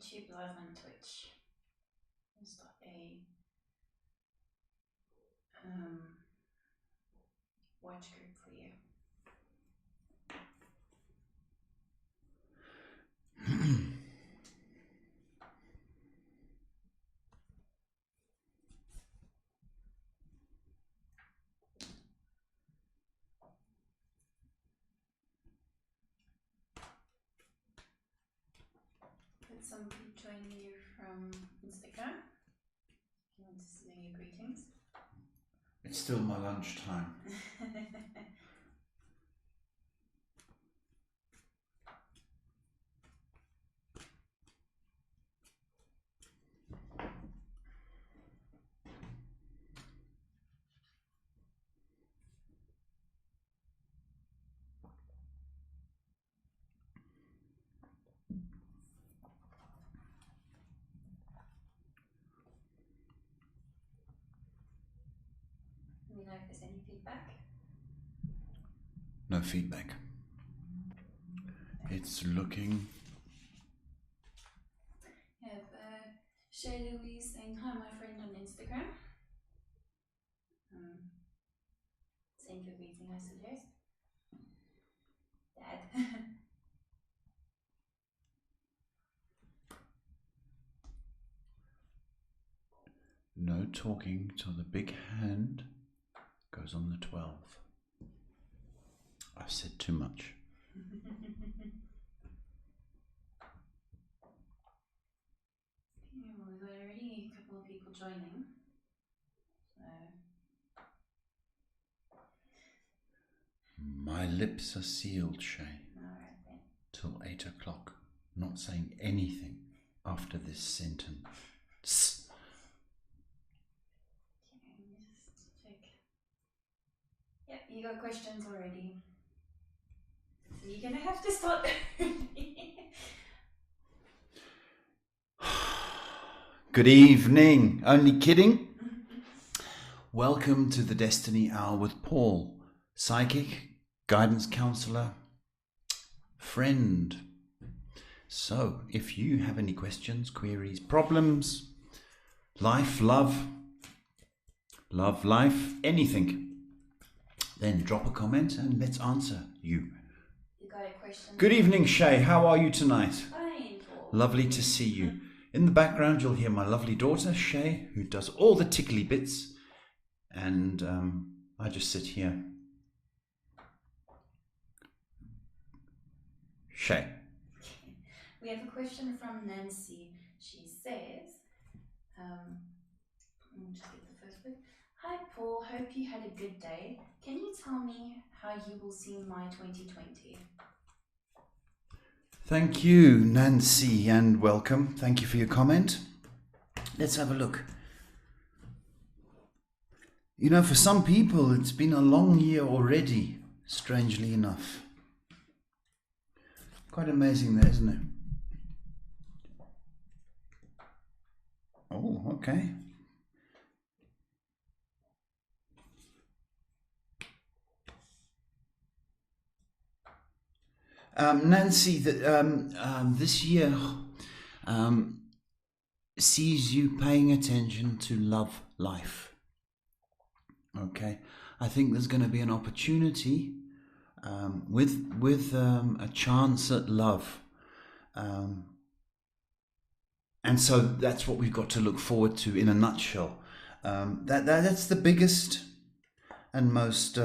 YouTube live on Twitch. I'll start a watch group for you. Could somebody join you from Instagram? If you want to say your greetings. It's still my lunchtime. Let me know if there's any feedback. No feedback. It's looking... I have Shay Louise saying hi, my friend, on Instagram. Send your greeting, I suggest. Dad. No talking till the big hand goes on the 12. I've said too much. Yeah, well, we've got already a couple of people joining. So. My lips are sealed, Shay. Alright then. Till 8 o'clock. Not saying anything after this sentence. Okay, let me just check. Yep, you got questions already. So you're gonna have to start early. Good evening. Only kidding. Welcome to the Destiny Hour with Paul, psychic, guidance counselor, friend. So, if you have any questions, queries, problems, life, love, life, anything, then drop a comment and let's answer you. You got a question? Good evening, Shay. How are you tonight? Fine, Paul. Lovely to see you. In the background, you'll hear my lovely daughter, Shay, who does all the tickly bits. And I just sit here. Shay. We have a question from Nancy. She says, let me just get the first bit. Hi Paul, hope you had a good day. Can you tell me how you will see my 2020? Thank you, Nancy, and welcome. Thank you for your comment. Let's have a look. You know, for some people, it's been a long year already, strangely enough. Quite amazing that, isn't it? Oh, okay. Nancy, this year sees you paying attention to love life. Okay, I think there's going to be an opportunity with a chance at love, and so that's what we've got to look forward to in a nutshell. That's the biggest and most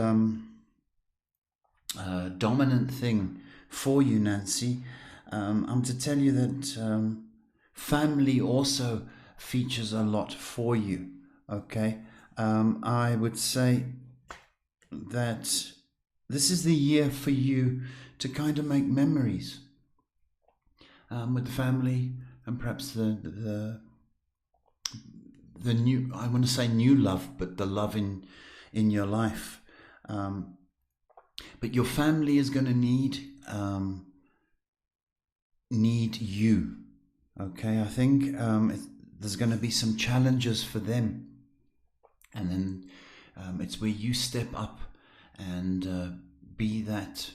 dominant thing for you, Nancy. I'm to tell you that family also features a lot for you. Okay. I would say that this is the year for you to kind of make memories with the family and perhaps the new, I want to say new love, but the love in your life. But your family is going to need you. Okay, I think there's going to be some challenges for them. And then it's where you step up and be that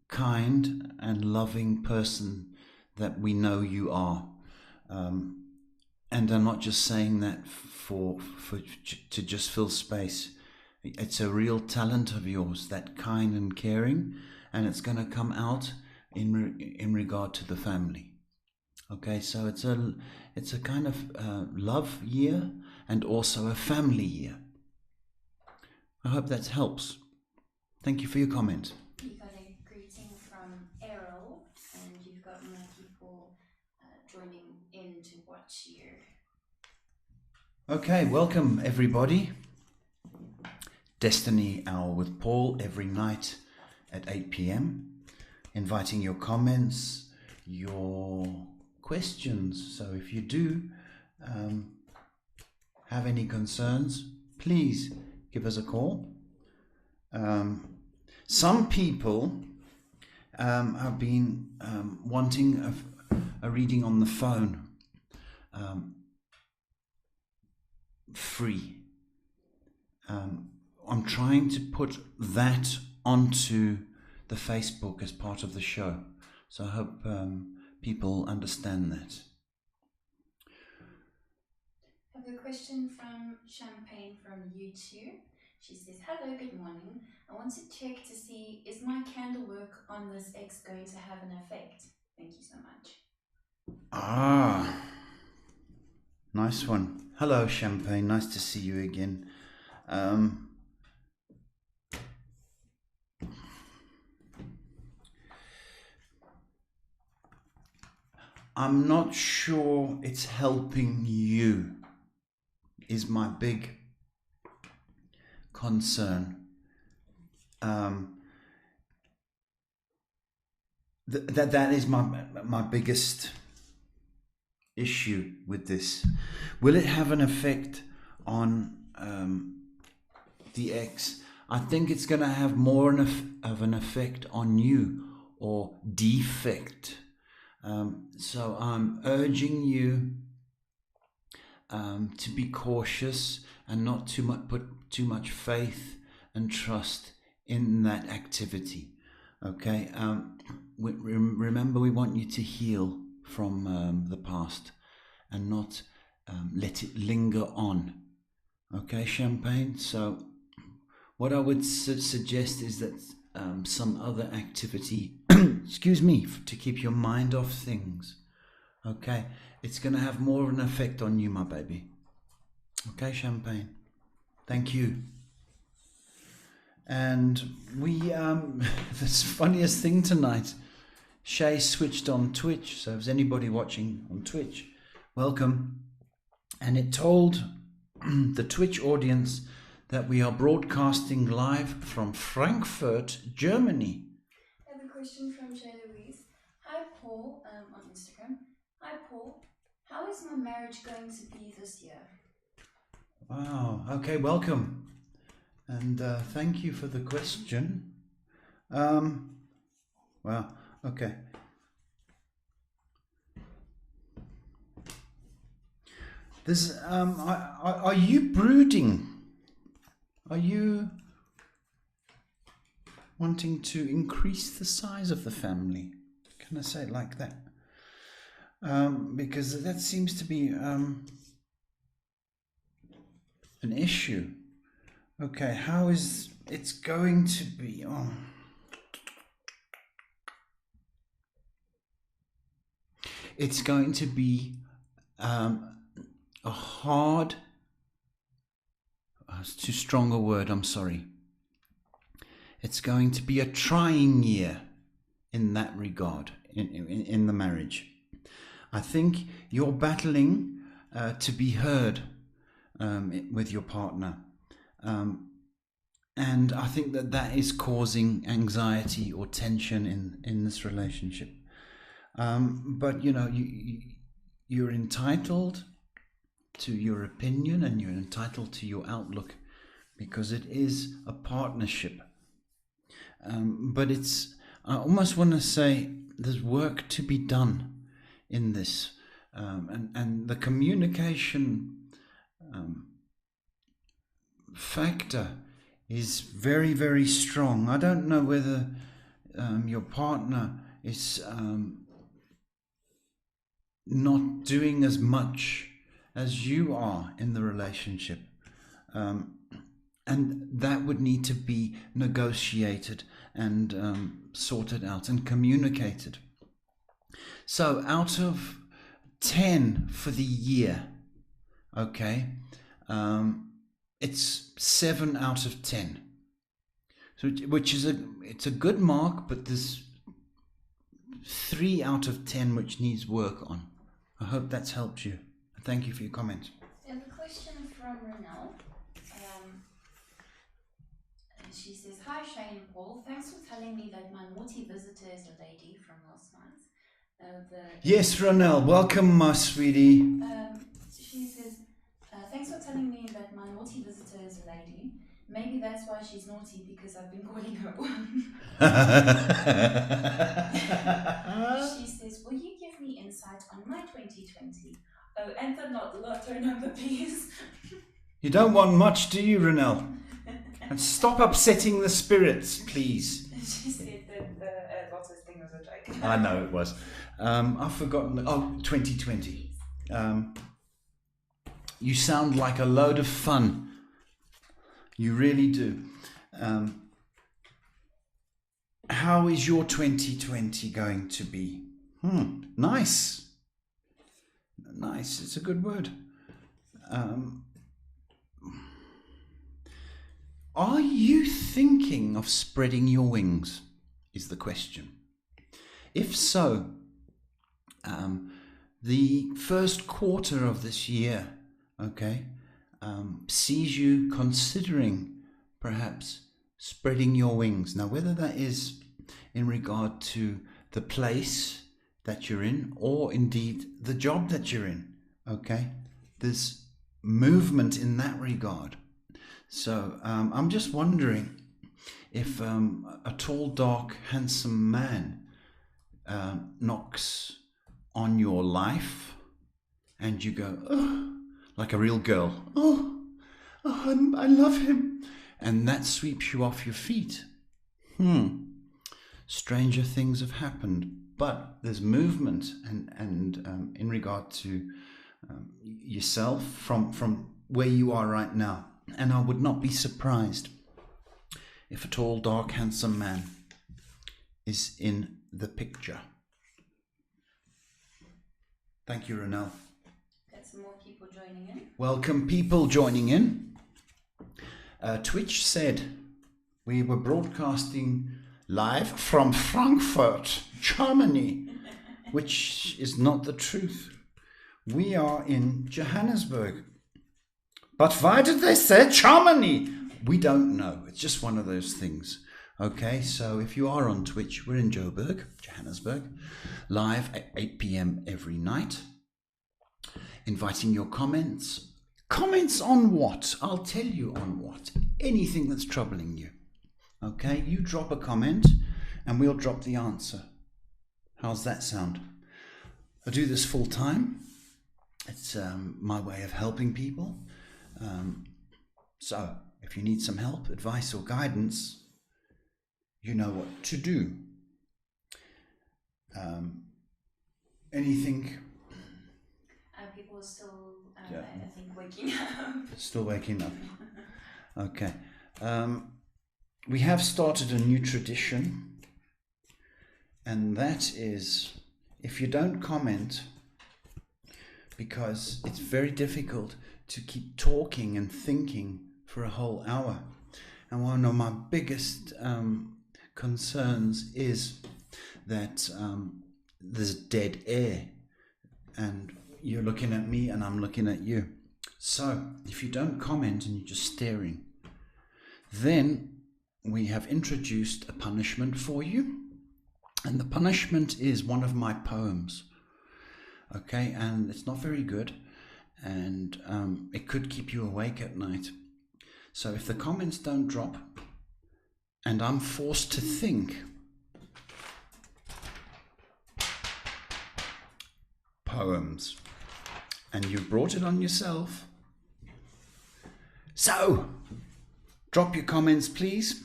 kind and loving person that we know you are. And I'm not just saying that to just fill space. It's a real talent of yours, that kind and caring, and it's going to come out in regard to the family. Okay, so it's a kind of love year and also a family year. I hope that helps. Thank you for your comment. You got a greeting from Errol, and you've got more people joining in to watch you. Okay, welcome everybody. Destiny Hour with Paul every night at 8 p.m. Inviting your comments, your questions. So if you do have any concerns, please give us a call. Some people have been wanting a reading on the phone, free. I'm trying to put that onto the Facebook as part of the show. So I hope people understand that. I have a question from Champagne from YouTube. She says, hello, good morning. I want to check to see, is my candle work on this X going to have an effect? Thank you so much. Ah, nice one. Hello, Champagne. Nice to see you again. I'm not sure it's helping you, is my big concern. That is my biggest issue with this. Will it have an effect on the X? I think it's going to have more of an effect on you, or defect. So I'm urging you to be cautious and not put too much faith and trust in that activity. Okay. Remember, we want you to heal from the past and not let it linger on. Okay, Champagne? So what I would suggest is that some other activity, excuse me, to keep your mind off things. Okay, it's going to have more of an effect on you, my baby. Okay, Champagne. Thank you. And we, the funniest thing tonight, Shay switched on Twitch. So if there's anybody watching on Twitch, welcome. And it told the Twitch audience that we are broadcasting live from Frankfurt, Germany. I have a question from Shay Louise. Hi, Paul, on Instagram. Hi, Paul. How is my marriage going to be this year? Wow. Okay, welcome. And thank you for the question. Wow. Okay. This, are you brooding? Are you wanting to increase the size of the family? Can I say it like that? Because that seems to be an issue. Okay, how is it's going to be? Oh. It's going to be a hard, it's too strong a word, I'm sorry. It's going to be a trying year in that regard, in the marriage. I think you're battling to be heard with your partner. And I think that is causing anxiety or tension in this relationship. But you know, you're entitled to your opinion and you're entitled to your outlook, because it is a partnership. But I almost want to say there's work to be done in this, and the communication factor is very, very strong. I don't know whether your partner is not doing as much as you are in the relationship. And that would need to be negotiated and sorted out and communicated. So out of 10 for the year, okay, it's 7 out of 10. So, which is it's a good mark, but there's 3 out of 10 which needs work on. I hope that's helped you. Thank you for your comment. We have a question from Renelle. She says, "Hi Shane and Paul, thanks for telling me that my naughty visitor is a lady from last night." Yes, Ronelle, welcome, my sweetie. She says, "Thanks for telling me that my naughty visitor is a lady. Maybe that's why she's naughty, because I've been calling her one." She says, "Will you give me insight on my 2020? Oh, and the lotto number, please." You don't want much, do you, Ronelle? And stop upsetting the spirits, please. She said that the lotto thing was a joke. I know it was. I've forgotten. 2020. You sound like a load of fun. You really do. How is your 2020 going to be? Nice. Nice. It's a good word. Are you thinking of spreading your wings? Is the question. If so, the first quarter of this year, okay, sees you considering perhaps spreading your wings. Now, whether that is in regard to the place that you're in, or indeed the job that you're in, okay, there's movement in that regard. So I'm just wondering if a tall, dark, handsome man knocks on your life and you go, "Oh," like a real girl, oh, I love him, and that sweeps you off your feet. Stranger things have happened, but there's movement and in regard to yourself from where you are right now. And I would not be surprised if a tall, dark, handsome man is in the picture. Thank you, Ronelle. Got some more people joining in. Welcome, people joining in. Twitch said we were broadcasting live from Frankfurt, Germany, which is not the truth. We are in Johannesburg. But why did they say Germany? We don't know. It's just one of those things. Okay, so if you are on Twitch, we're in Joburg, Johannesburg, live at 8 p.m. every night. Inviting your comments. Comments on what? I'll tell you on what. Anything that's troubling you. Okay, you drop a comment and we'll drop the answer. How's that sound? I do this full time. It's my way of helping people. So if you need some help, advice or guidance, you know what to do. Anything? People are still, I think, waking up. Still waking up. Okay. We have started a new tradition, and that is, if you don't comment, because it's very difficult to keep talking and thinking for a whole hour. And one of my biggest concerns is that there's dead air, and you're looking at me and I'm looking at you. So if you don't comment and you're just staring, then we have introduced a punishment for you. And the punishment is one of my poems. Okay, and it's not very good. And it could keep you awake at night. So if the comments don't drop and I'm forced to think, poems, and you've brought it on yourself, so drop your comments please.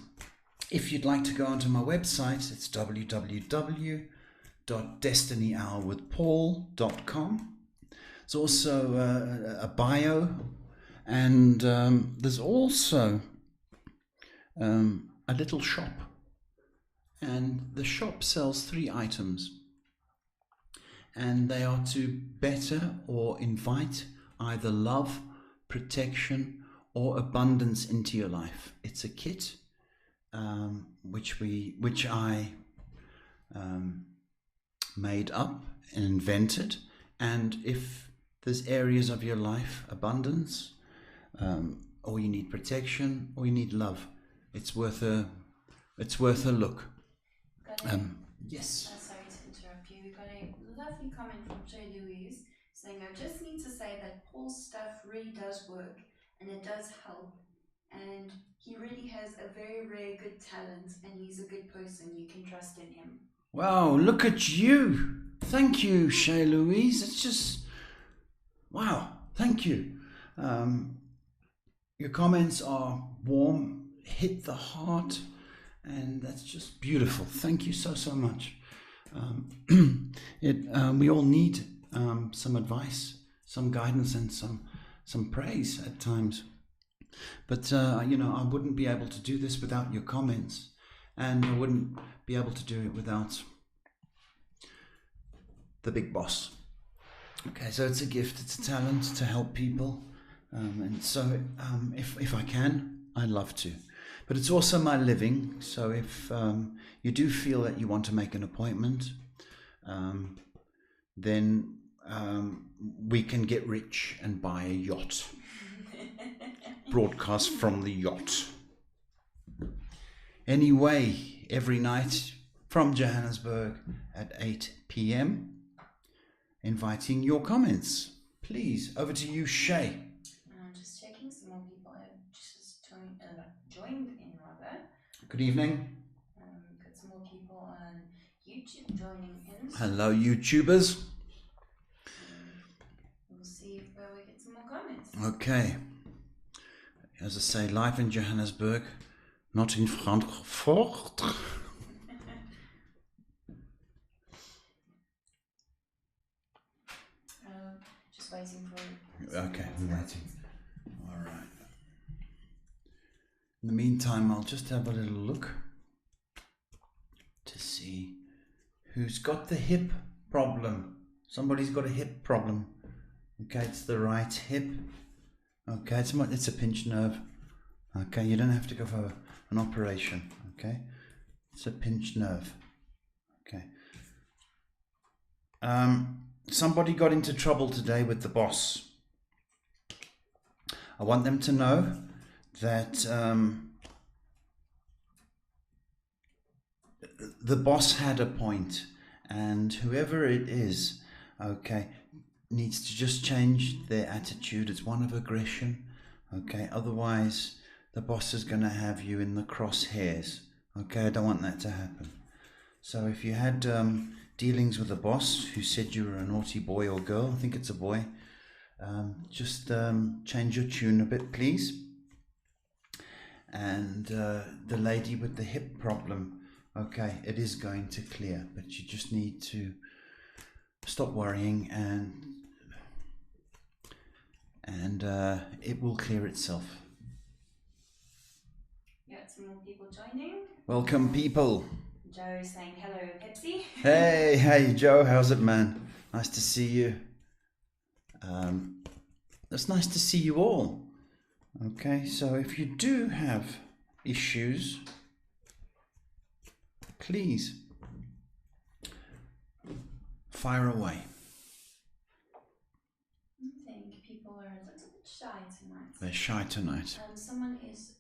If you'd like to go onto my website, it's www.DestinyHourWithPaul.com. www.DestinyHourWithPaul.com. There's also a bio, and there's also a little shop. And the shop sells 3 items. And they are to better or invite either love, protection, or abundance into your life. It's a kit which I made up and invented. And if there's areas of your life, abundance, or you need protection, or you need love, it's worth a look. Yes. Sorry to interrupt you. We got a lovely comment from Joe Louise saying, I just need to say that Paul's stuff really does work and it does help. And he really has a very rare good talent and he's a good person. You can trust in him. Wow, look at you. Thank you, Shay Louise. It's just, wow, thank you. Your comments are warm, hit the heart, and that's just beautiful. Thank you so much. We all need some advice, some guidance, and some praise at times. But I wouldn't be able to do this without your comments, and I wouldn't be able to do it without the big boss. Okay, so it's a gift, it's a talent to help people, and so if I can, I'd love to. But it's also my living, so if you do feel that you want to make an appointment, then we can get rich and buy a yacht. Broadcast from the yacht. Anyway, every night from Johannesburg at 8 p.m, inviting your comments. Please, over to you, Shay. I'm just checking, some more people have just joined in rather. Good evening. Got some more people on YouTube joining in. Hello, YouTubers. We'll see if we get some more comments. Okay. As I say, live in Johannesburg, not in Frankfurt. Just waiting for. Okay, we're waiting. All right. In the meantime, I'll just have a little look to see who's got the hip problem. Somebody's got a hip problem. Okay, it's the right hip. Okay, it's a pinched nerve. Okay, you don't have to go for an operation. Okay, it's a pinched nerve. Okay. Somebody got into trouble today with the boss. I want them to know that the boss had a point, and whoever it is, okay, needs to just change their attitude. It's one of aggression, okay? Otherwise, the boss is going to have you in the crosshairs, okay? I don't want that to happen. So if you had dealings with a boss who said you were a naughty boy or girl, I think it's a boy, just change your tune a bit, please. And the lady with the hip problem, okay, it is going to clear, but you just need to stop worrying, and it will clear itself. Got some more people joining. Welcome, people. Joe saying hello, Pepsi. Hey, Joe, how's it, man? Nice to see you. It's nice to see you all. Okay, so if you do have issues, please fire away. I think people are a little bit shy tonight. They're shy tonight. Someone is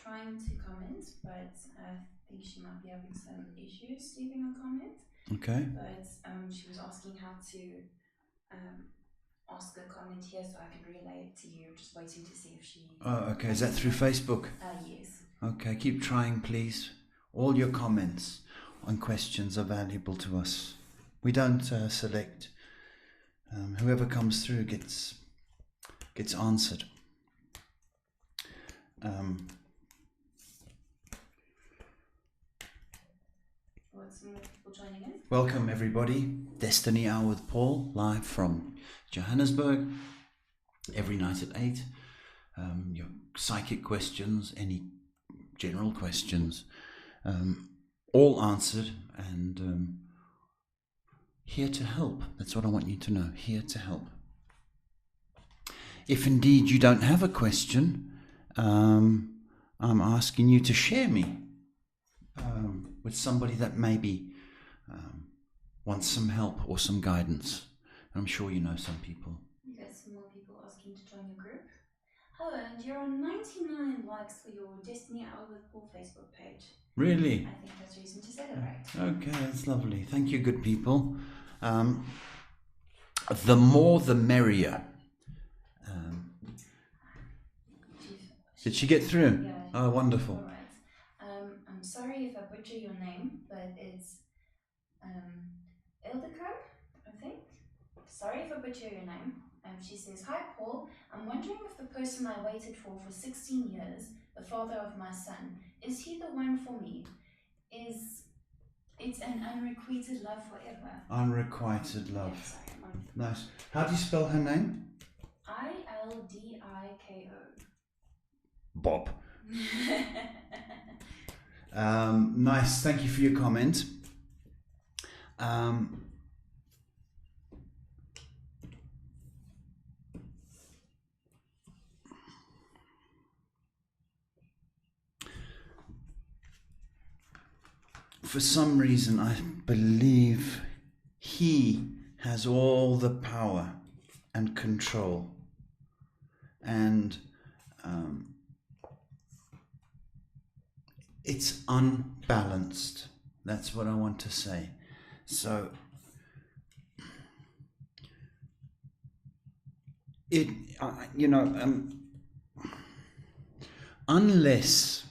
trying to comment, but I think she might be having some issues leaving a comment. Okay. But she was asking how to ask a comment here so I can relay it to you. Just waiting to see if she... Oh, okay. Is that through Facebook? Yes. Okay, keep trying, please. All your comments and questions are valuable to us. We don't select. Whoever comes through gets answered. Some more people joining in. Welcome, everybody. Destiny Hour with Paul, live from Johannesburg, every night at 8. Your psychic questions, any general questions, all answered, and here to help. That's what I want you to know, here to help. If indeed you don't have a question, I'm asking you to share me with somebody that maybe wants some help or some guidance. I'm sure you know some people. You got some more people asking to join your group. Oh, and you're on 99 likes for your Destiny Hour with Paul Facebook page. Really? I think that's reason to celebrate. Okay, that's lovely. Thank you, good people. The more the merrier. Did she get through? Yeah. Oh, wonderful. All right. I'm sorry if I butcher your name, but it's Ildiko, I think. Sorry if I butcher your name. She says, "Hi Paul, I'm wondering if the person I waited for 16 years, the father of my son, is he the one for me? It's an unrequited love forever?" Unrequited love. Yeah, sorry, Nice. How do you spell her name? Ildiko. Bob. Nice. Thank you for your comment. For some reason, I believe he has all the power and control, and it's unbalanced. That's what I want to say. So unless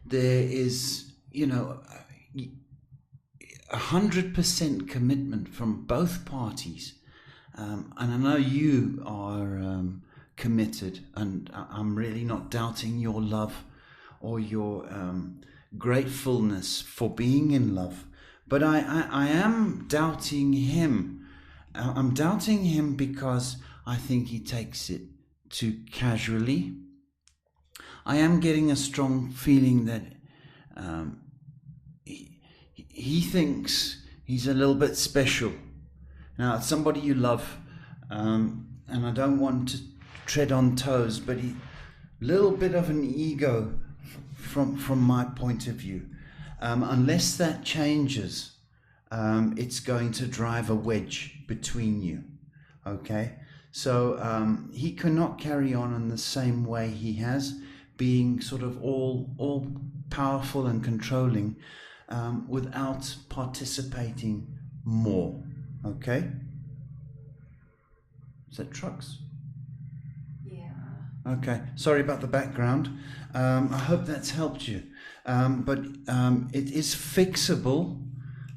there is 100% commitment from both parties, and I know you are committed, and I'm really not doubting your love or your gratefulness for being in love, but I am doubting him. I'm doubting him because I think he takes it too casually. I am getting a strong feeling that he thinks he's a little bit special. Now, it's somebody you love, and I don't want to tread on toes, but a little bit of an ego from my point of view. Unless that changes, it's going to drive a wedge between you. Okay? So he cannot carry on in the same way he has, being sort of all powerful and controlling, without participating more. Okay? Is that trucks? Yeah. Okay, sorry about the background. I hope that's helped you. But it is fixable,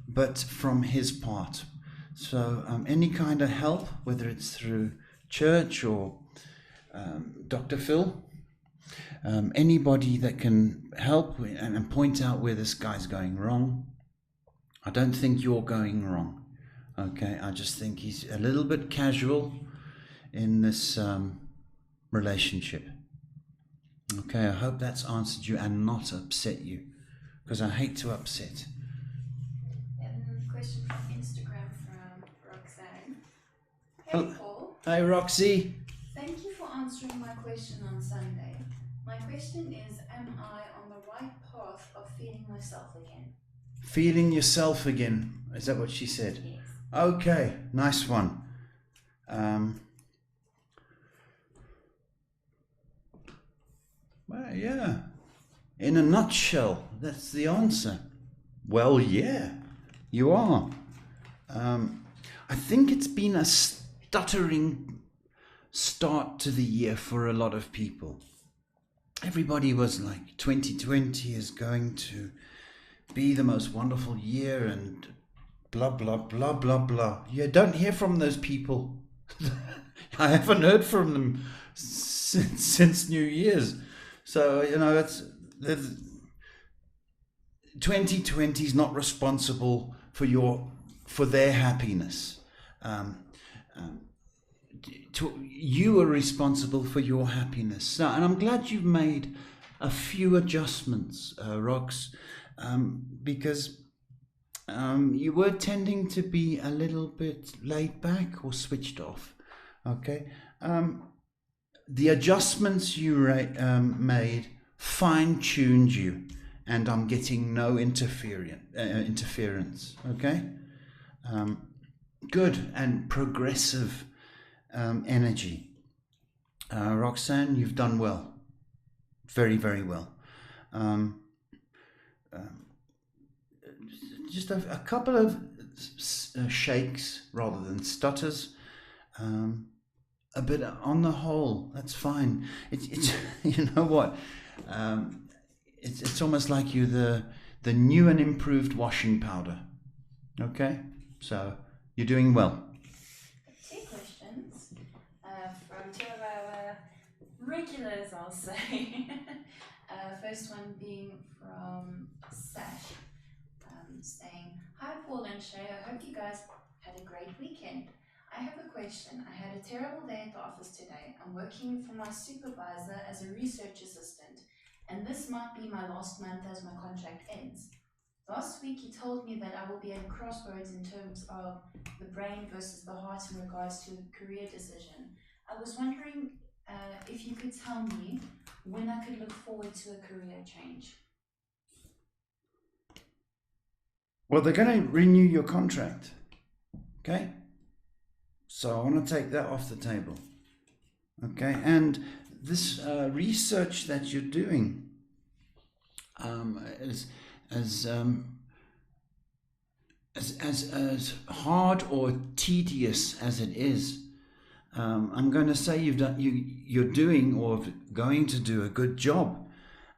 but from his part. So any kind of help, whether it's through church or Dr. Phil, anybody that can help and point out where this guy's going wrong. I don't think you're going wrong. Okay, I just think he's a little bit casual in this relationship. Okay, I hope that's answered you and not upset you, because I hate to upset. A question from Instagram from Roxanne. Hey Hello. Paul. Hi Roxy. Thank you for answering my question on Sunday. My question is, am I on the right path of feeling myself again? Feeling yourself again. Is that what she said? Yes. Okay, nice one. Well, yeah. In a nutshell, that's the answer. Well, yeah, you are. I think it's been a stuttering start to the year for a lot of people. Everybody was like, 2020 is going to be the most wonderful year and blah, blah, blah, blah, blah. You don't hear from those people. I haven't heard from them since New Year's. So, 2020 is not responsible for their happiness. You are responsible for your happiness. Now, and I'm glad you've made a few adjustments, Rox, because you were tending to be a little bit laid back or switched off. Okay. The adjustments you made fine-tuned you, and I'm getting no interference. Okay. Good and progressive energy. Roxanne, you've done well. Very, very well. Just a couple of shakes rather than stutters. But on the whole, that's fine. It's you know what? It's almost like you're the new and improved washing powder. Okay, so you're doing well. Two questions from two of our regulars, I'll say. First one being from Sash, saying, "Hi Paul and Shay, I hope you guys had a great weekend. I have a question. I had a terrible day at the office today. I'm working for my supervisor as a research assistant, and this might be my last month as my contract ends. Last week he told me that I will be at a crossroads in terms of the brain versus the heart in regards to a career decision. I was wondering if you could tell me when I could look forward to a career change." Well, they're going to renew your contract. Okay? So I want to take that off the table. Okay? And this research that you're doing, as hard or tedious as it is, I'm going to say you're doing or going to do a good job,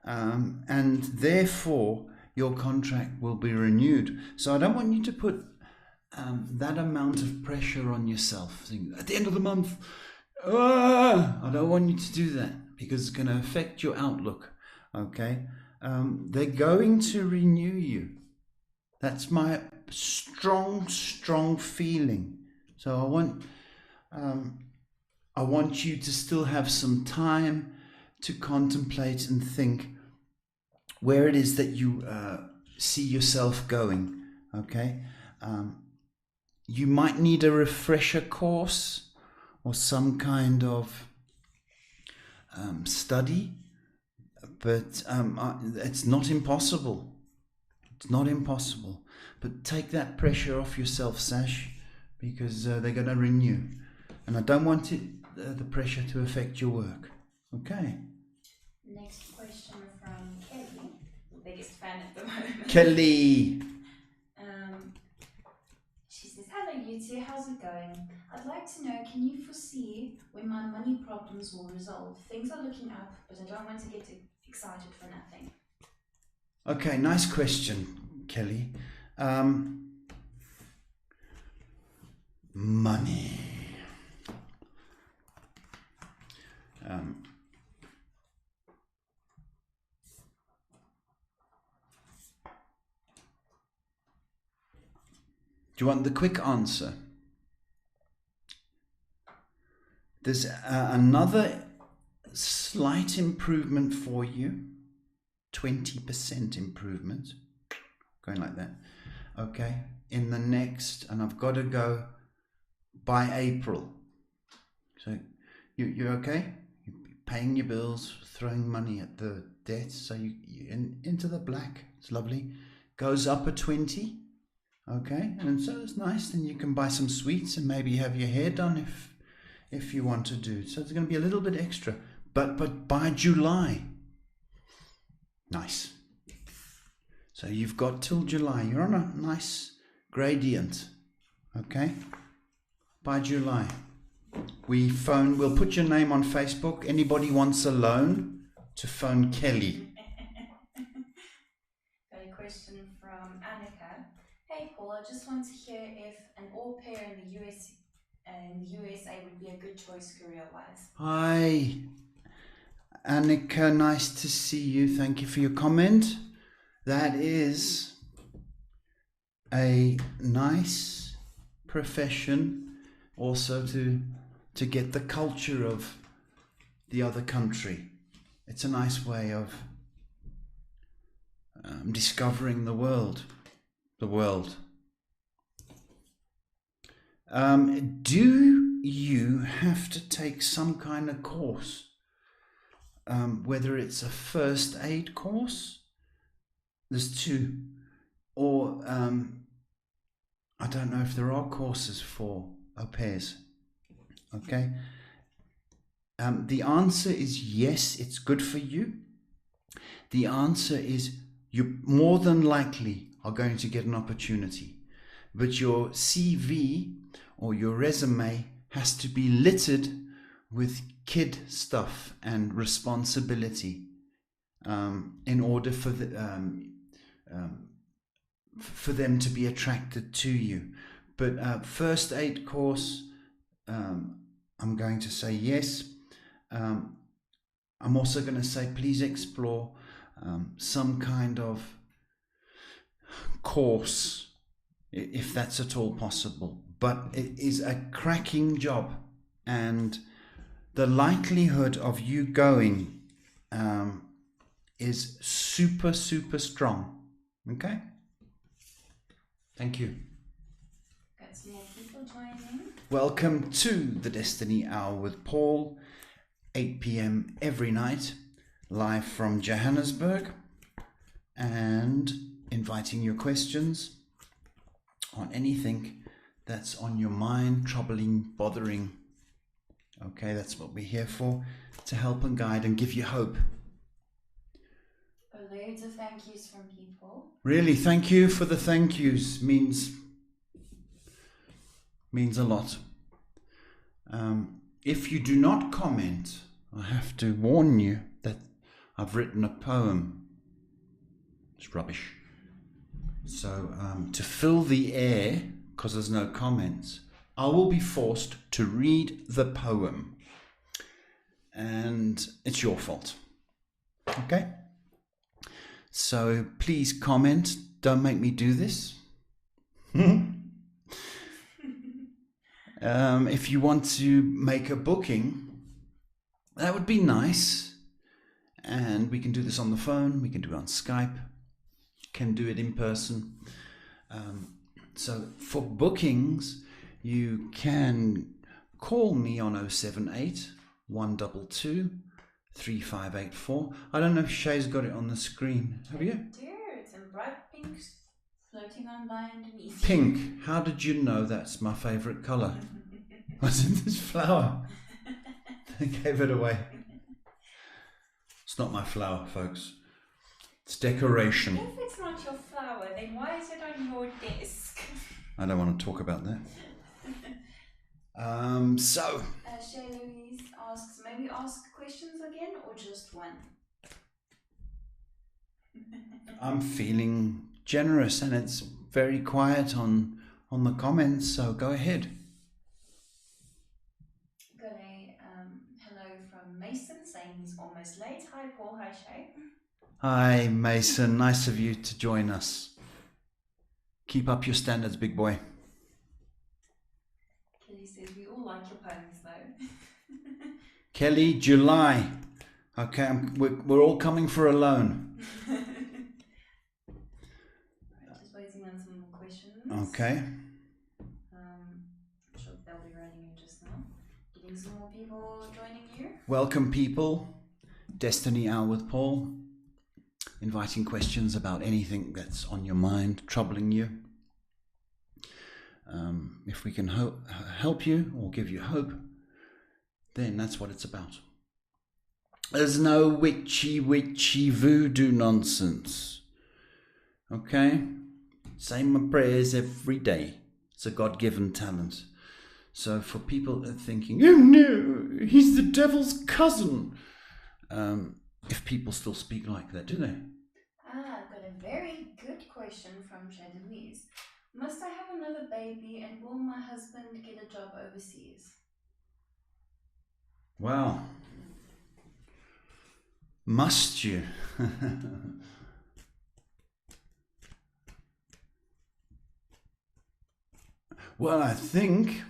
and therefore your contract will be renewed. So I don't want you to put that amount of pressure on yourself. Think, at the end of the month, I don't want you to do that, because it's going to affect your outlook. Okay? They're going to renew you. That's my strong feeling. So I want you to still have some time to contemplate and think where it is that you see yourself going. Okay? You might need a refresher course or some kind of study, but it's not impossible. It's not impossible. But take that pressure off yourself, Sash, because they're going to renew. And I don't want the pressure to affect your work. Okay? Next question from Kelly, the biggest fan at the moment. Kelly! She says, "Hello you two, how's it going? I'd like to know, can you foresee when my money problems will resolve? Things are looking up, but I don't want to get excited for nothing." Okay, nice question, Kelly. Money. Do you want the quick answer? There's another slight improvement for you. 20% improvement. Going like that. Okay. In the next, and I've got to go by April. So you're okay? You're paying your bills, throwing money at the debt. So you're into the black. It's lovely. Goes up a 20. Okay, and so it's nice. Then you can buy some sweets and maybe have your hair done if you want to do. So it's going to be a little bit extra, but by July, nice. So you've got till July. You're on a nice gradient. Okay, by July, we'll put your name on Facebook. Anybody wants a loan, to phone Kelly. Got a question from Annika. "Hey Paul, I just want to hear if an au pair in the USA would be a good choice career-wise." Hi, Annika. Nice to see you. Thank you for your comment. that is a nice profession also to get the culture of the other country. It's a nice way of discovering the world. Do you have to take some kind of course? Whether it's a first aid course, there's two, or I don't know if there are courses for au pairs. Okay. The answer is yes, it's good for you. The answer is you more than likely are going to get an opportunity, but your CV or your resume has to be littered with kid stuff and responsibility in order for them to be attracted to you. But first aid course, I'm going to say yes. I'm also going to say please explore some kind of course if that's at all possible. But it is a cracking job, and the likelihood of you going is super, super strong. Okay? Thank you. Got some more people joining. Welcome to the Destiny Hour with Paul, 8 p.m. every night, live from Johannesburg, and inviting your questions on anything that's on your mind, troubling, bothering. Okay, that's what we're here for, to help and guide and give you hope. Loads of thank yous from people. Really, thank you for the thank yous. Means a lot. If you do not comment, I have to warn you that I've written a poem. It's rubbish. So to fill the air, because there's no comments, I will be forced to read the poem. And it's your fault. Okay? So please comment. Don't make me do this. If you want to make a booking, that would be nice. And we can do this on the phone. We can do it on Skype. Can do it in person. So for bookings, you can call me on 078 122 3584. I don't know if Shay's got it on the screen. Have you? Dear, it's in bright pink, floating on by underneath. Pink. How did you know that's my favourite colour? What's in this flower? I gave it away. It's not my flower, folks. It's decoration. If it's not your flower, then why is it on your desk? I don't want to talk about that. Shay Louise asks, maybe ask questions again or just one? I'm feeling generous, and it's very quiet on the comments, so go ahead. Got a hello from Mason saying he's almost late. Hi Paul, hi Shay. Hi Mason, nice of you to join us. Keep up your standards, big boy. Kelly says we all like your poems though. Kelly, July. Okay, we're all coming for a loan. Just waiting on some more questions. Okay. I'm sure they'll be running in just now. Getting some more people joining you. Welcome, people. Destiny Hour with Paul. Inviting questions about anything that's on your mind, troubling you. If we can help you or give you hope, then that's what it's about. There's no witchy voodoo nonsense. Okay? Say my prayers every day. It's a God-given talent. So for people thinking, oh no, he's the devil's cousin. If people still speak like that, do they? I've got a very good question from Shay Louise. Must I have another baby and will my husband get a job overseas? Wow. Must you? Well, I think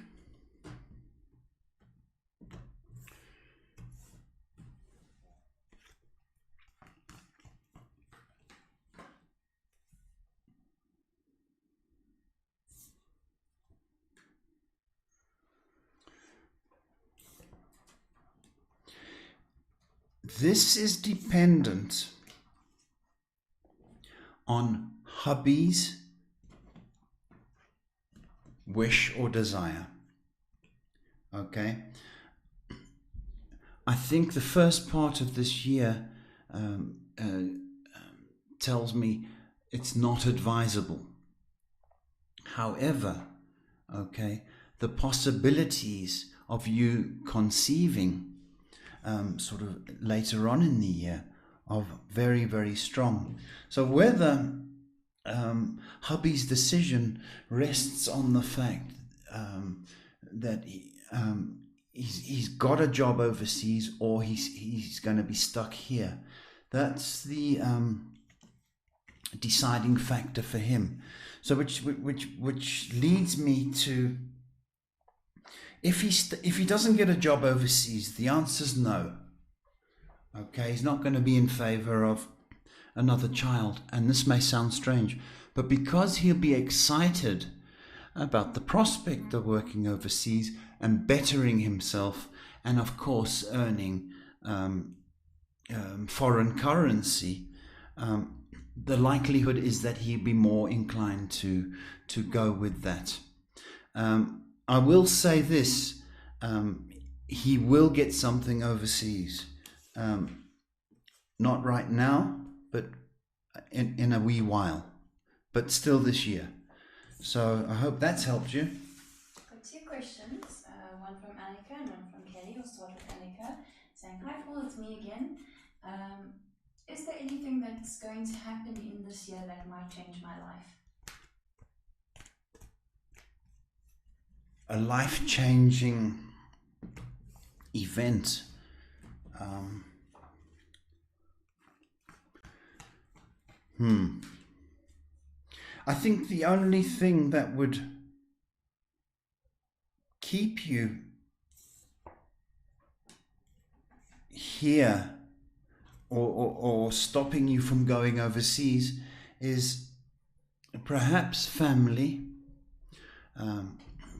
this is dependent on hubby's wish or desire. Okay? I think the first part of this year tells me it's not advisable. However, okay, the possibilities of you conceiving sort of later on in the year are very, very strong. So whether hubby's decision rests on the fact that he's got a job overseas, or he's going to be stuck here, that's the deciding factor for him. So which leads me to, if he doesn't get a job overseas, the answer's no. Okay, he's not going to be in favor of another child, and this may sound strange, but because he'll be excited about the prospect of working overseas and bettering himself, and of course earning foreign currency, the likelihood is that he'll be more inclined to go with that. I will say this, he will get something overseas. Not right now, but in a wee while, but still this year. So I hope that's helped you. Got two questions, one from Annika and one from Kelly. We'll start with Annika, saying, "Hi Paul, it's me again. Is there anything that's going to happen in this year that might change my life?" A life-changing event. I think the only thing that would keep you here or stopping you from going overseas is perhaps family,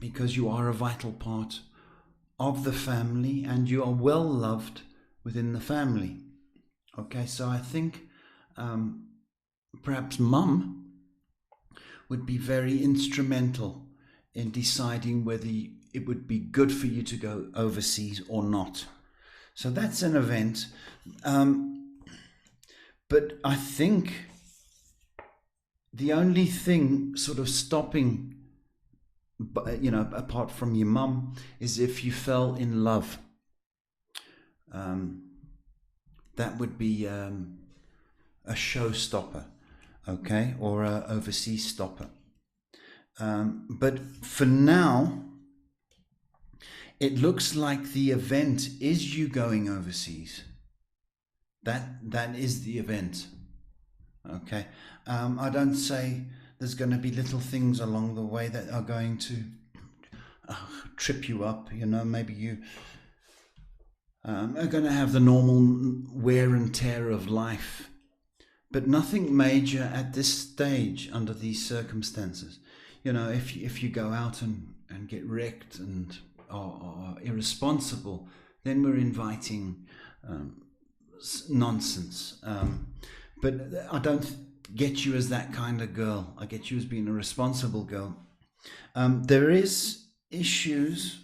because you are a vital part of the family and you are well loved within the family. Okay, so I think perhaps mum would be very instrumental in deciding whether it would be good for you to go overseas or not. So that's an event. But I think the only thing sort of stopping, apart from your mum, is if you fell in love. That would be a showstopper, okay, or a overseas stopper. But for now, it looks like the event is you going overseas. That is the event. Okay. I don't say there's going to be little things along the way that are going to trip you up. Maybe you are going to have the normal wear and tear of life, but nothing major at this stage under these circumstances. If you go out and get wrecked and are irresponsible, then we're inviting nonsense. But I don't get you as that kind of girl. I get you as being a responsible girl. There is issues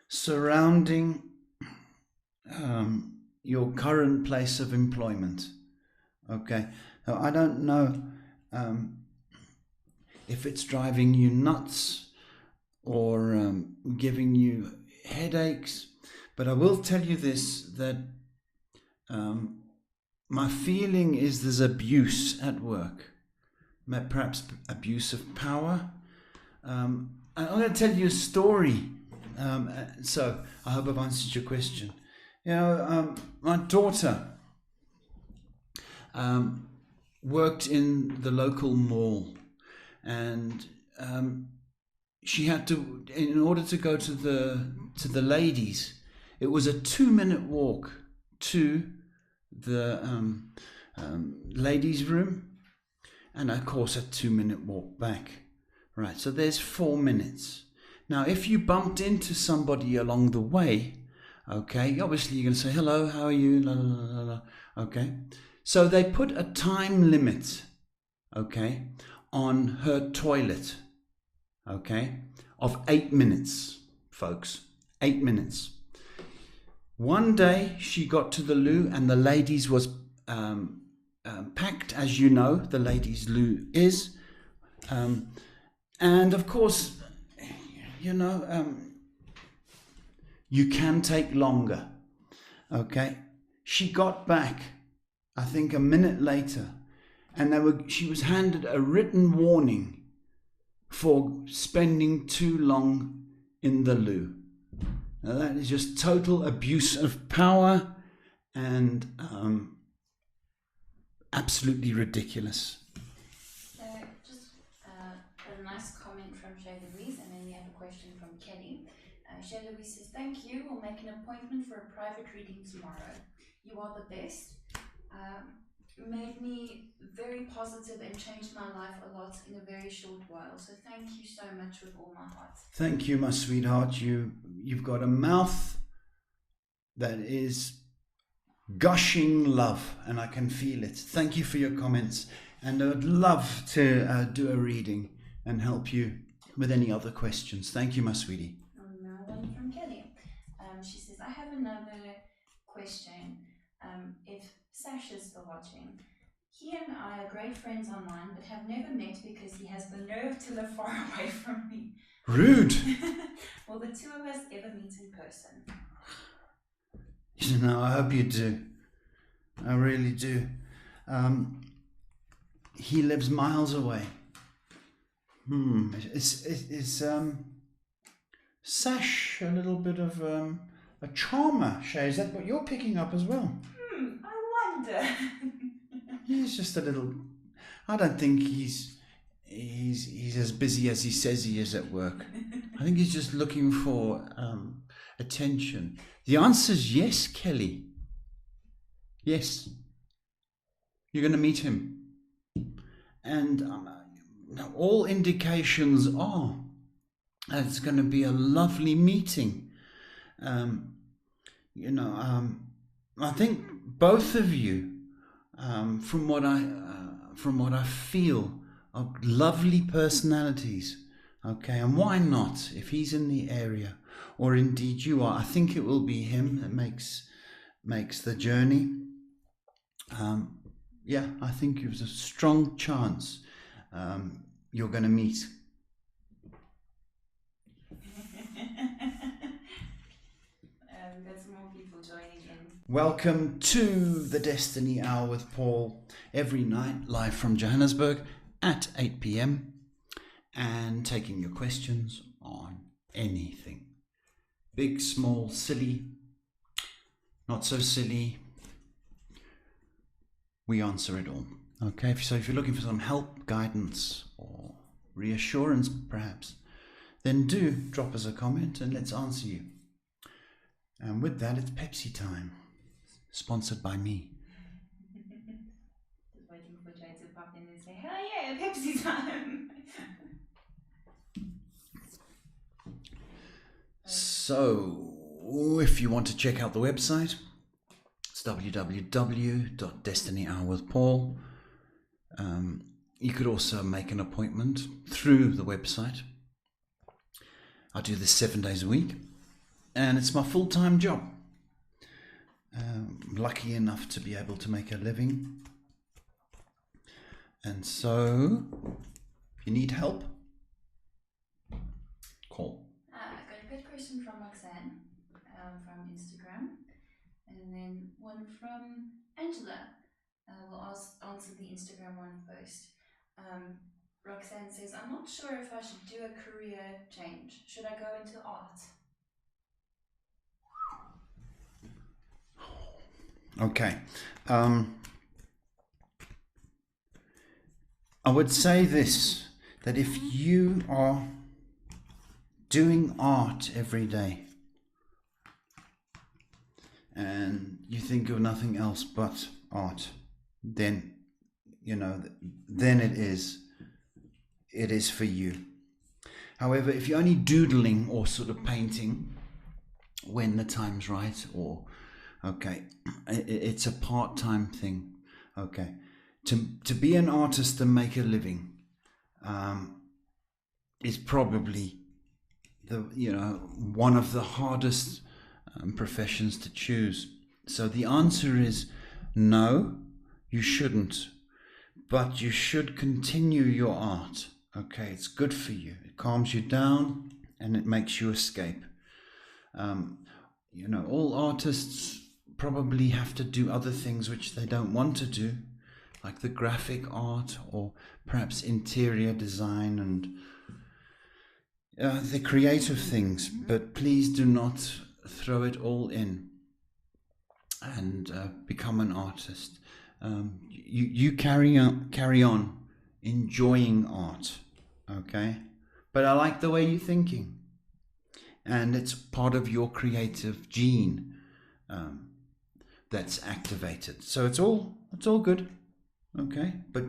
surrounding your current place of employment. Okay, now, I don't know if it's driving you nuts or giving you headaches, but I will tell you this, that my feeling is there's abuse at work, perhaps abuse of power. I'm going to tell you a story, so I hope I've answered your question. My daughter worked in the local mall, and she had to, in order to go to the ladies, it was a 2-minute walk to the ladies' room, and of course a 2-minute walk back. Right, so there's 4 minutes. Now, if you bumped into somebody along the way, okay, obviously you're going to say, hello, how are you? La, la, la, la. Okay, so they put a time limit, okay, on her toilet, okay, of 8 minutes, folks, 8 minutes. One day she got to the loo and the ladies was packed, as you know, the ladies' loo is. And of course, you know, you can take longer, okay? She got back, I think, a minute later, and she was handed a written warning for spending too long in the loo. Now that is just total abuse of power and absolutely ridiculous. So just a nice comment from Shay Louise, and then we have a question from Kelly. Shay Louise says, thank you. We'll make an appointment for a private reading tomorrow. You are the best. Made me very positive and changed my life a lot in a very short while. So thank you so much with all my heart. Thank you, my sweetheart. You've got a mouth that is gushing love, and I can feel it. Thank you for your comments, and I would love to do a reading and help you with any other questions. Thank you, my sweetie. Now one from Kelly. She says, I have another question. If Sash is still watching, he and I are great friends online, but have never met because he has the nerve to live far away from me. Rude. Will the two of us ever meet in person? You know, I hope you do. I really do. He lives miles away. Is Sash a little bit of a charmer, Shay? Is that what you're picking up as well? I wonder. He's just a little. I don't think he's as busy as he says he is at work. I think he's just looking for attention. The answer is yes, Kelly. Yes. You're going to meet him. And all indications are that it's going to be a lovely meeting. I think both of you, from what I feel, are lovely personalities. Okay, and why not? If he's in the area, or indeed you are, I think it will be him that makes the journey. I think there's a strong chance you're going to meet. We've got some more people joining in. Welcome to the Destiny Hour with Paul, every night live from Johannesburg at 8 p.m. and taking your questions on anything. Big, small, silly, not so silly. We answer it all. Okay, so if you're looking for some help, guidance, or reassurance perhaps, then do drop us a comment and let's answer you. And with that, it's Pepsi time, sponsored by me. Just waiting for Jay to pop in and say, hell yeah, Pepsi time. So, if you want to check out the website, it's www.DestinyHourWithPaul. You could also make an appointment through the website. I do this 7 days a week, and it's my full-time job. I'm lucky enough to be able to make a living. And so, if you need help, call. I got a good question from Roxanne from Instagram, and then one from Angela. We'll answer the Instagram one first. Roxanne says, I'm not sure if I should do a career change. Should I go into art? Okay. I would say this, that if you are doing art every day and you think of nothing else but art, then, then it is for you. However, if you're only doodling or sort of painting when the time's right, or, okay, it's a part-time thing, okay. To be an artist and make a living is probably one of the hardest professions to choose. So the answer is no, you shouldn't, but you should continue your art. Okay, it's good for you. It calms you down and it makes you escape. All artists probably have to do other things which they don't want to do, like the graphic art or perhaps interior design and the creative things, but please do not throw it all in and become an artist. You carry on enjoying art, okay? But I like the way you're thinking, and it's part of your creative gene that's activated. So it's all good, okay? But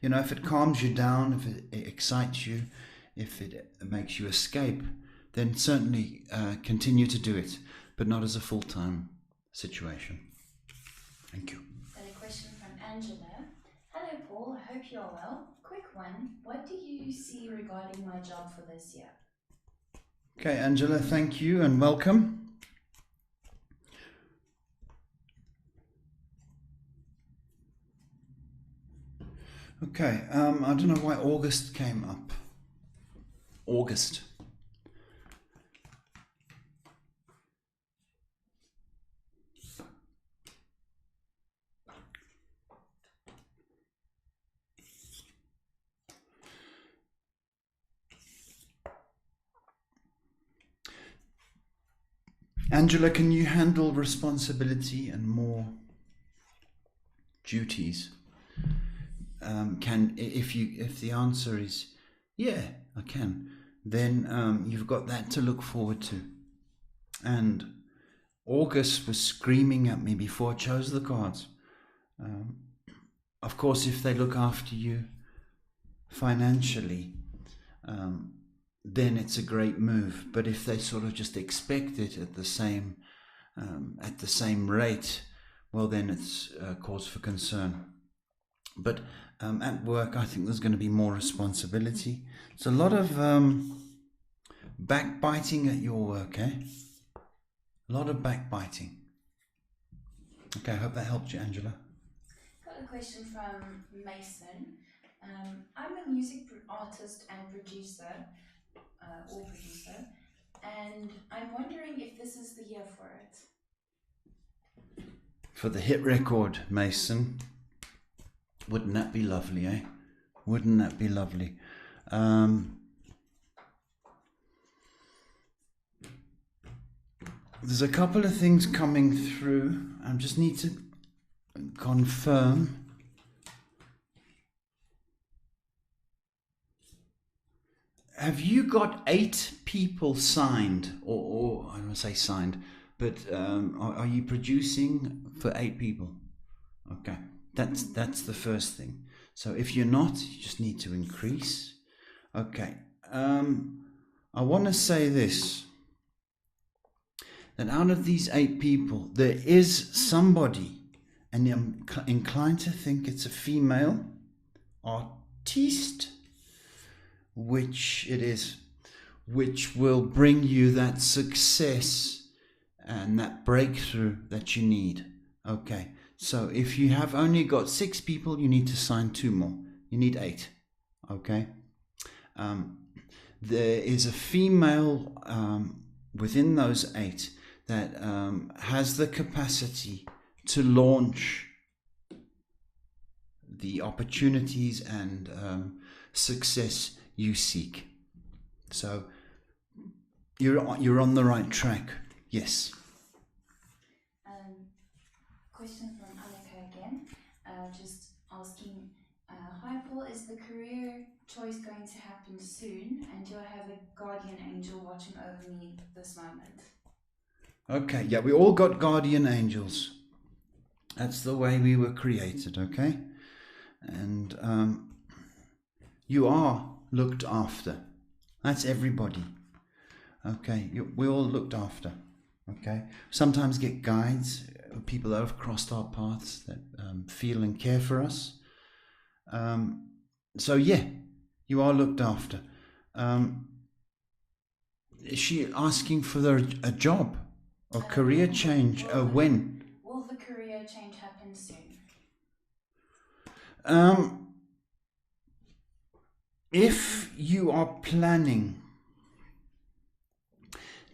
if it calms you down, if it excites you, if it makes you escape, then certainly continue to do it, but not as a full-time situation. Thank you. Then a question from Angela. Hello, Paul. I hope you are well. Quick one. What do you see regarding my job for this year? Okay, Angela, thank you and welcome. Okay, I don't know why August came up. August. Angela, can you handle responsibility and more duties? If the answer is yeah, I can, then you've got that to look forward to. And August was screaming at me before I chose the cards. Of course, if they look after you financially, then it's a great move. But if they sort of just expect it at the same rate, well, then it's cause for concern. But at work, I think there's going to be more responsibility. It's a lot of backbiting at your work, eh? A lot of backbiting. Okay, I hope that helped you, Angela. Got a question from Mason. I'm a music artist and producer, and I'm wondering if this is the year for it. For the hit record, Mason. Wouldn't that be lovely, eh? Wouldn't that be lovely? There's a couple of things coming through. I just need to confirm. Have you got 8 people signed, or I don't want to say signed, but are you producing for 8 people? Okay. That's the first thing. So if you're not, you just need to increase. Okay. I want to say this, that out of these 8 people, there is somebody, and I'm inclined to think it's a female artiste, which will bring you that success and that breakthrough that you need. Okay. So if you have only got 6 people, you need to sign 2 more. You need 8. Okay. There is a female within those 8 that has the capacity to launch the opportunities and success you seek. So you're on the right track. Yes. Question from Annika again, just asking, Hi Paul, is the career choice going to happen soon? And do I have a guardian angel watching over me this moment? Okay, yeah, we all got guardian angels. That's the way we were created, okay? And you are looked after. That's everybody. Okay, we all looked after. Okay, sometimes get guides, people that have crossed our paths that feel and care for us. So yeah, you are looked after. Is she asking for a job or career change? When? Will the career change happen soon? If you are planning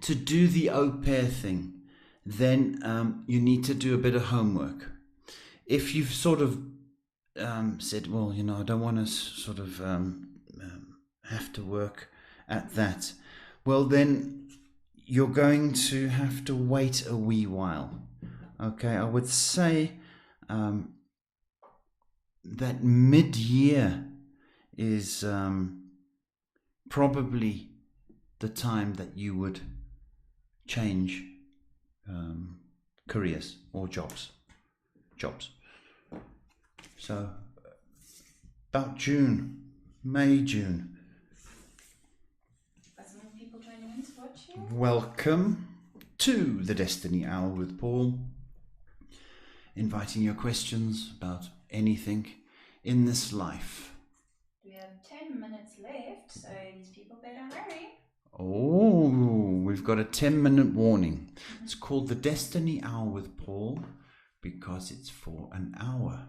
to do the au pair thing, then you need to do a bit of homework. If you've sort of said, well, I don't want to sort of have to work at that, well, then you're going to have to wait a wee while. Okay, I would say that mid-year is probably the time that you would change careers or jobs. So about May, June. Got some more people joining in to watch you. Welcome to the Destiny Hour with Paul. Inviting your questions about anything in this life. We have 10 minutes left, so these people better hurry. Oh, we've got a 10-minute warning. It's called the Destiny Hour with Paul because it's for an hour.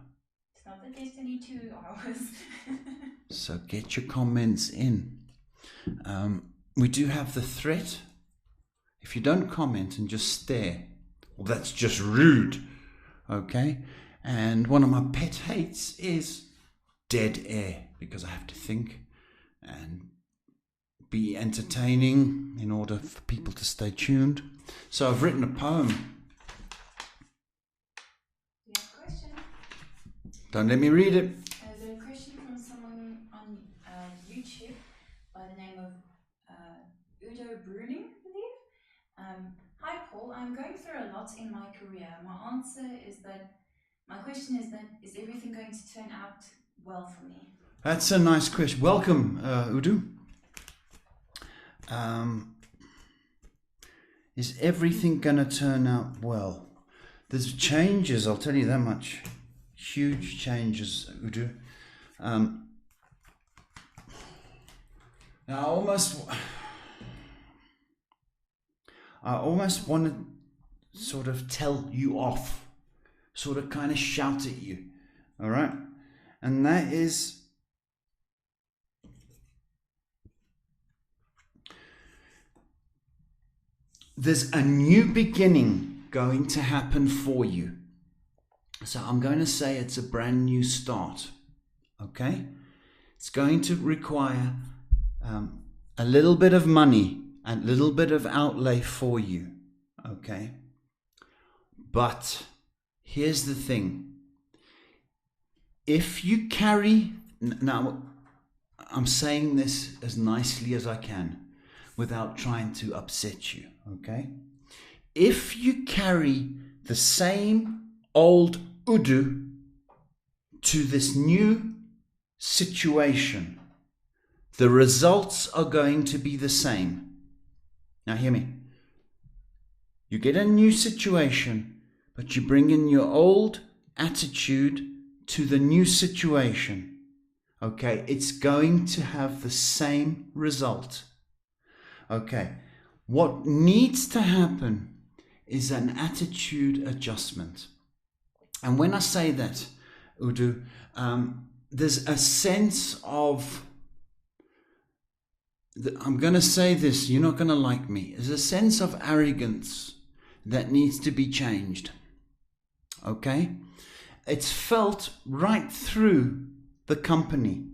It's not the Destiny 2 hours. So get your comments in. We do have the threat. If you don't comment and just stare, well, that's just rude. Okay? And one of my pet hates is dead air, because I have to think and be entertaining in order for people to stay tuned. So I've written a poem. We have a question. Don't let me read it. There's a question from someone on YouTube by the name of Udo Bruning, I believe. Hi Paul, I'm going through a lot in my career. My question is is everything going to turn out well for me? That's a nice question. Welcome, Udo. Is everything going to turn out well? There's changes, I'll tell you that much. Huge changes, Udo. Now, I almost want to sort of tell you off, sort of kind of shout at you, all right? And that is, there's a new beginning going to happen for you. So I'm going to say it's a brand new start, okay? It's going to require a little bit of money, a little bit of outlay for you, okay? But here's the thing. If you carry, now I'm saying this as nicely as I can without trying to upset you, okay? If you carry the same old Udo to this new situation, the results are going to be the same. Now hear me. You get a new situation, but you bring in your old attitude to the new situation. Okay, it's going to have the same result. Okay, what needs to happen is an attitude adjustment. And when I say that, Udo, there's a sense of, I'm going to say this, you're not going to like me. There's a sense of arrogance that needs to be changed. Okay? It's felt right through the company.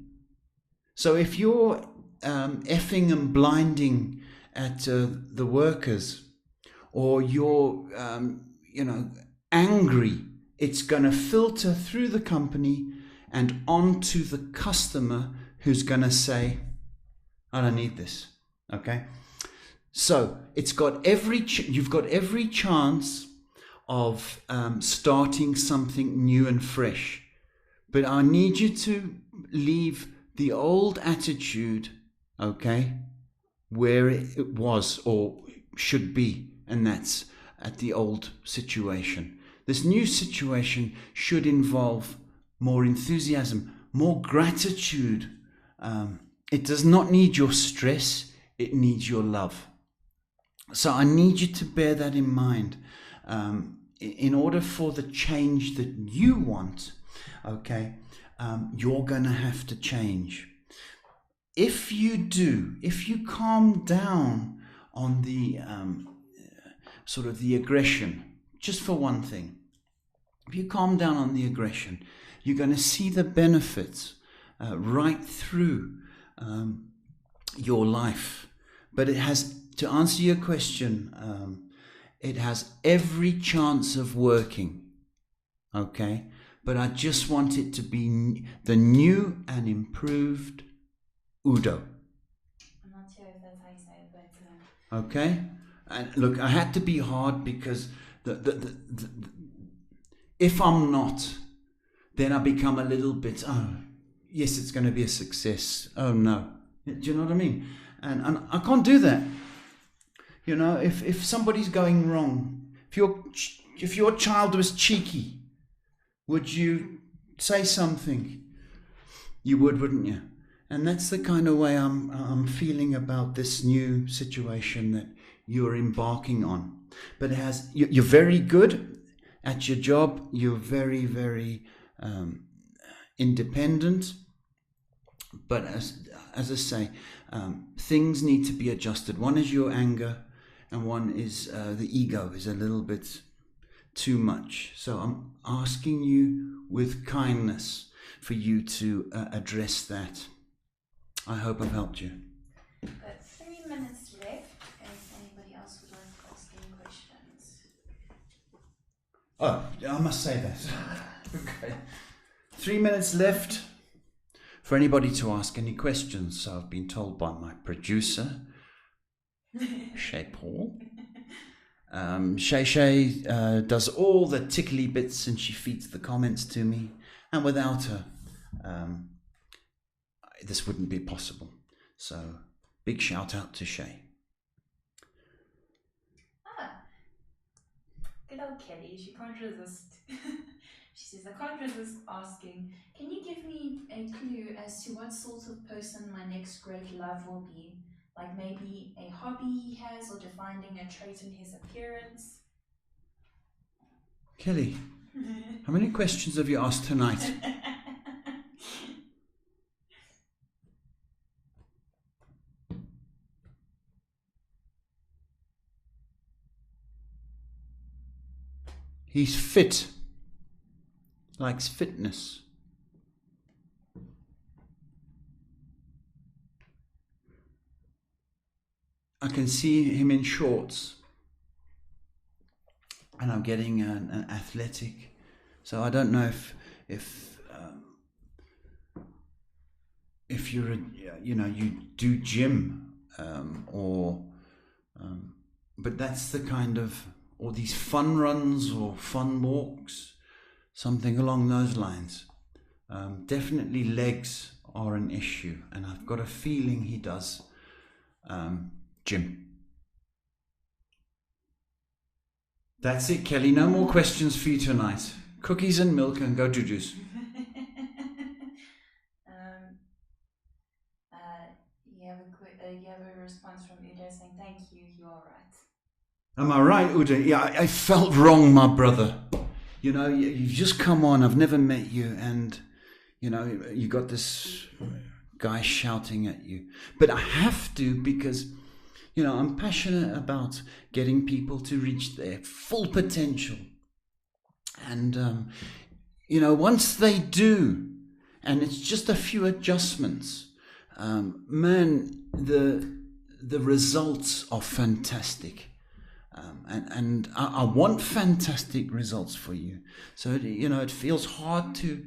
So if you're effing and blinding at the workers, or you're, angry, it's going to filter through the company and on to the customer who's going to say, I don't need this. Okay? So you've got every chance of starting something new and fresh. But I need you to leave the old attitude, okay, where it was or should be, and that's at the old situation. This new situation should involve more enthusiasm, more gratitude. It does not need your stress, it needs your love. So I need you to bear that in mind. In order for the change that you want, okay, you're going to have to change. If you calm down on the sort of the aggression, just for one thing, if you calm down on the aggression, you're going to see the benefits right through your life. But it has, to answer your question, it has every chance of working, okay? But I just want it to be the new and improved Udo. I'm not sure if that's how you say it, but... Okay? And look, I had to be hard because if I'm not, then I become a little bit, oh, yes, it's going to be a success. Oh, no. Do you know what I mean? And I can't do that. You know, if somebody's going wrong, if your child was cheeky, would you say something? You would, wouldn't you? And that's the kind of way I'm feeling about this new situation that you're embarking on. But you're very good at your job. You're very, very independent. But as I say, things need to be adjusted. One is your anger, and one is the ego is a little bit too much. So I'm asking you with kindness for you to address that. I hope I've helped you. Got 3 minutes left if anybody else would like to ask any questions. Oh, I must say that. Okay. 3 minutes left for anybody to ask any questions. So I've been told by my producer, Shay Paul. Shay does all the tickly bits and she feeds the comments to me. And without her, this wouldn't be possible. So big shout out to Shay. Good old Kelly, she can't resist. She says, I can't resist asking, can you give me a clue as to what sort of person my next great love will be? Like maybe a hobby he has or defining a trait in his appearance? Kelly, how many questions have you asked tonight? He's fit, likes fitness. I can see him in shorts, and I'm getting an athletic. So I don't know if you're you do gym but that's the kind of, or these fun runs or fun walks, something along those lines. Definitely legs are an issue, and I've got a feeling he does gym. That's it, Kelly. No more questions for you tonight. Cookies and milk and go juju's. You have a response from Udo saying, thank you, you are right. Am I right, Udo? Yeah, I felt wrong, my brother. You know, you've just come on, I've never met you, and, you know, you got this guy shouting at you. But I have to, because, you know, I'm passionate about getting people to reach their full potential. And, you know, once they do, and it's just a few adjustments, man, the results are fantastic. And I want fantastic results for you. So, it feels hard to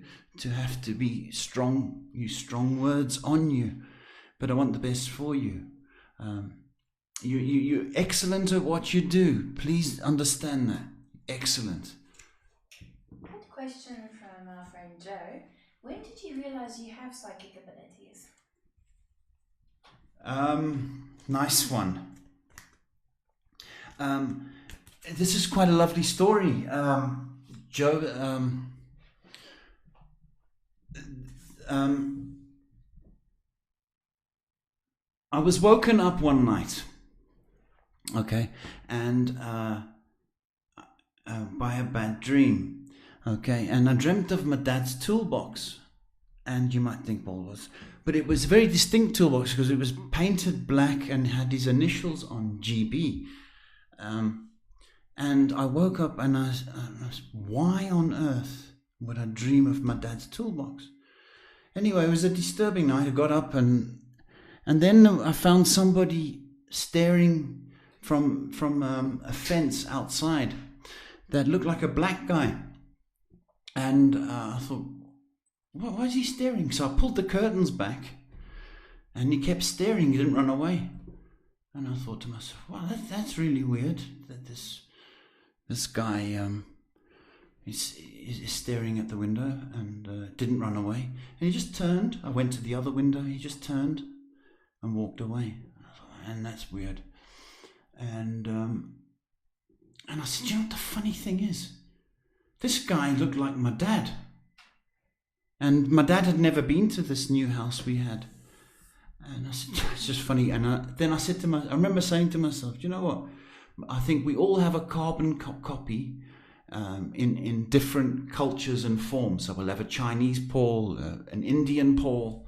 have to be strong, use strong words on you, but I want the best for you. You're excellent at what you do. Please understand that. Excellent. Good question from our friend Joe. When did you realize you have psychic abilities? Nice one. This is quite a lovely story. Joe, I was woken up one night, okay, and by a bad dream, okay, and I dreamt of my dad's toolbox, and you might think, well, but it was a very distinct toolbox because it was painted black and had his initials on GB. And I woke up and I was, why on earth would I dream of my dad's toolbox? Anyway, it was a disturbing night. I got up and then I found somebody staring from a fence outside that looked like a black guy. And I thought, why is he staring? So I pulled the curtains back and he kept staring. He didn't run away. And I thought to myself, wow, that's really weird that this guy is staring at the window and didn't run away. And he just turned. I went to the other window. He just turned and walked away. And that's weird. And I said, you know what the funny thing is? This guy looked like my dad. And my dad had never been to this new house we had. And I said, it's just funny. And then I said to myself, I remember saying to myself, you know what? I think we all have a carbon copy in different cultures and forms. So we'll have a Chinese Paul, an Indian Paul,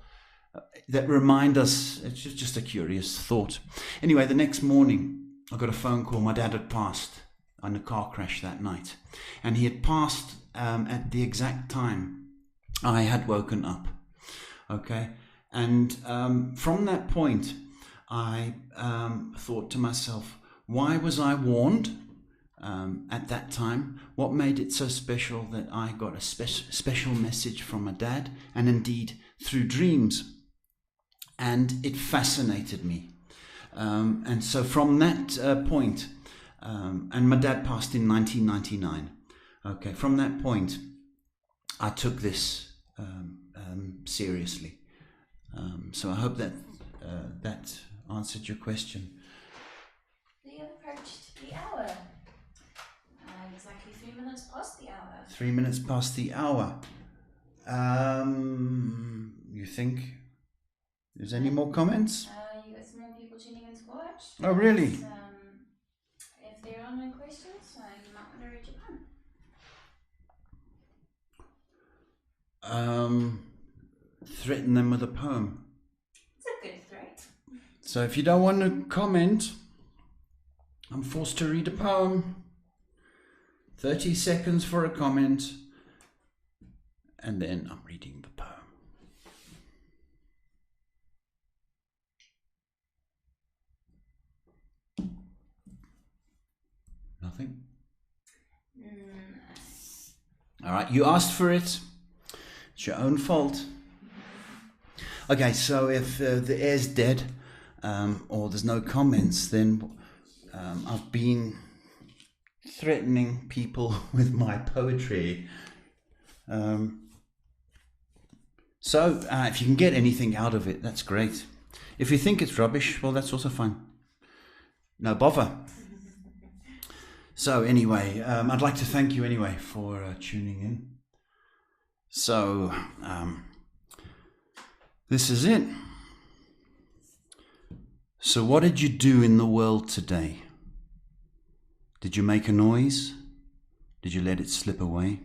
that remind us. It's just a curious thought. Anyway, the next morning, I got a phone call. My dad had passed in a car crash that night. And he had passed at the exact time I had woken up. Okay? And from that point, I thought to myself, why was I warned at that time? What made it so special that I got a special message from my dad, and indeed through dreams? And it fascinated me. And so from that point, and my dad passed in 1999. Okay, from that point, I took this seriously. So I hope that that answered your question. We have approached the hour. Exactly 3 minutes past the hour. 3 minutes past the hour. You think there's any more comments? You got some more people tuning in to watch. Oh, really? If there are no questions, you might want to read your poem. Threaten them with a poem. It's a good threat. So if you don't want to comment, I'm forced to read a poem. 30 seconds for a comment, and then I'm reading the poem. Nothing? All right, you asked for it. It's your own fault. Okay, so if the air's dead or there's no comments, then I've been threatening people with my poetry. So if you can get anything out of it, that's great. If you think it's rubbish, well, that's also fine. No bother. So anyway, I'd like to thank you anyway for tuning in. So this is it. So what did you do in the world today? Did you make a noise? Did you let it slip away?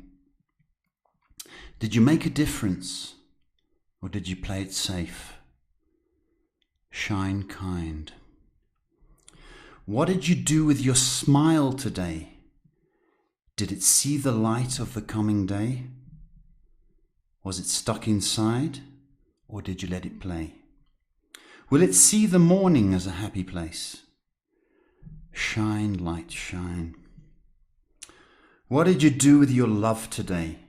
Did you make a difference? Or did you play it safe? Shine kind. What did you do with your smile today? Did it see the light of the coming day? Was it stuck inside? Or did you let it play? Will it see the morning as a happy place? Shine, light, shine. What did you do with your love today?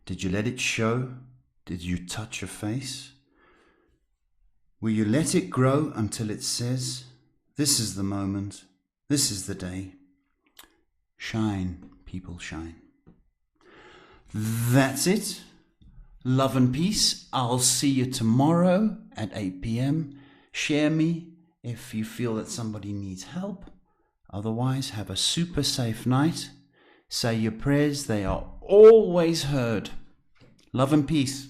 Did you let it show? Did you touch your face? Will you let it grow until it says, this is the moment, this is the day? Shine, people, shine. That's it. Love and peace. I'll see you tomorrow at 8 p.m. Share me if you feel that somebody needs help. Otherwise, have a super safe night. Say your prayers. They are always heard. Love and peace.